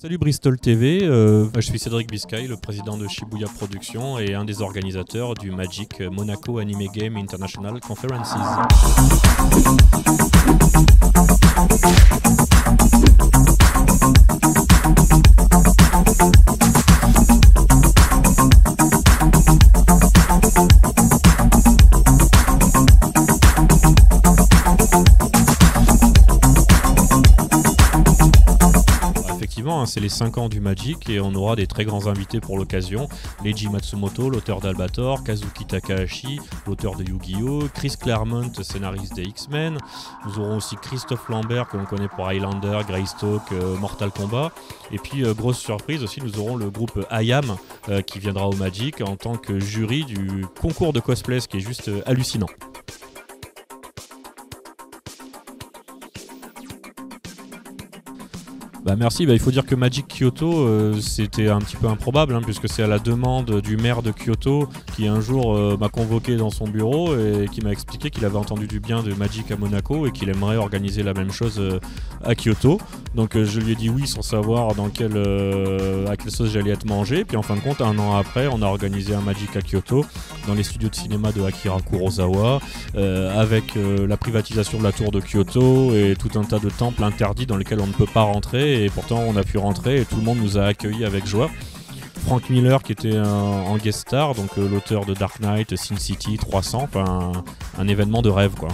Salut Bristol TV, je suis Cédric Biscay, le président de Shibuya Productions et un des organisateurs du Magic Monaco Anime Game International Conferences. Effectivement, c'est les 5 ans du Magic et on aura des très grands invités pour l'occasion. Leiji Matsumoto, l'auteur d'Albator, Kazuki Takahashi, l'auteur de Yu-Gi-Oh!, Chris Claremont, scénariste des X-Men. Nous aurons aussi Christophe Lambert, que l'on connaît pour Highlander, Greystoke, Mortal Kombat. Et puis, grosse surprise aussi, nous aurons le groupe IAM qui viendra au Magic en tant que jury du concours de cosplay, ce qui est juste hallucinant. Merci, il faut dire que Magic Kyoto c'était un petit peu improbable puisque c'est à la demande du maire de Kyoto qui un jour m'a convoqué dans son bureau et qui m'a expliqué qu'il avait entendu du bien de Magic à Monaco et qu'il aimerait organiser la même chose à Kyoto. Donc je lui ai dit oui sans savoir à quelle sauce j'allais être mangé. Puis en fin de compte, un an après, on a organisé un Magic à Kyoto dans les studios de cinéma de Akira Kurosawa avec la privatisation de la tour de Kyoto et tout un tas de temples interdits dans lesquels on ne peut pas rentrer. Et pourtant on a pu rentrer et tout le monde nous a accueillis avec joie. Frank Miller qui était en guest star, donc l'auteur de Dark Knight, Sin City, 300, un événement de rêve quoi.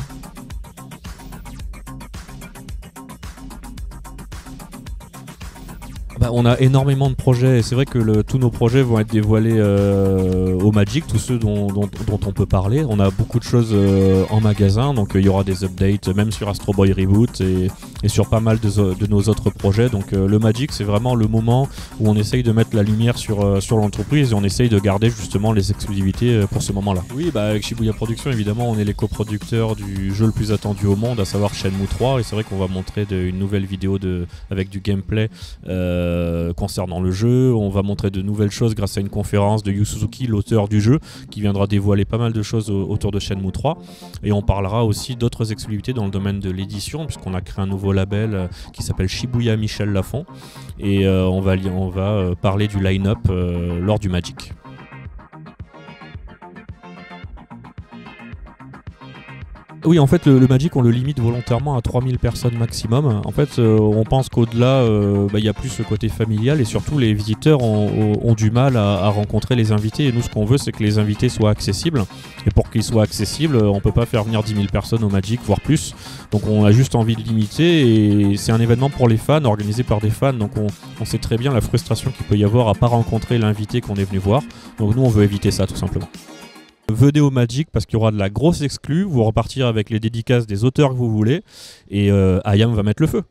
On a énormément de projets et c'est vrai que tous nos projets vont être dévoilés au Magic, tous ceux dont on peut parler. On a beaucoup de choses en magasin, donc il y aura des updates même sur Astro Boy Reboot et sur pas mal de nos autres projets. Donc le Magic, c'est vraiment le moment où on essaye de mettre la lumière sur l'entreprise et on essaye de garder justement les exclusivités pour ce moment-là. Oui, avec Shibuya Productions, évidemment, on est les coproducteurs du jeu le plus attendu au monde, à savoir Shenmue 3, et c'est vrai qu'on va montrer une nouvelle vidéo avec du gameplay concernant le jeu. On va montrer de nouvelles choses grâce à une conférence de Yu Suzuki, l'auteur du jeu, qui viendra dévoiler pas mal de choses autour de Shenmue 3. Et on parlera aussi d'autres exclusivités dans le domaine de l'édition, puisqu'on a créé un nouveau label qui s'appelle Shibuya Michel Lafon. Et on va parler du line-up lors du Magic. Oui, en fait, le Magic, on le limite volontairement à 3000 personnes maximum. En fait, on pense qu'au-delà, y a plus ce côté familial et surtout, les visiteurs ont du mal à rencontrer les invités. Et nous, ce qu'on veut, c'est que les invités soient accessibles. Et pour qu'ils soient accessibles, on ne peut pas faire venir 10 000 personnes au Magic, voire plus. Donc, on a juste envie de limiter. Et c'est un événement pour les fans, organisé par des fans. Donc, on sait très bien la frustration qu'il peut y avoir à ne pas rencontrer l'invité qu'on est venu voir. Donc, nous, on veut éviter ça, tout simplement. Venez au Magic parce qu'il y aura de la grosse exclue, vous repartirez avec les dédicaces des auteurs que vous voulez et IAM va mettre le feu.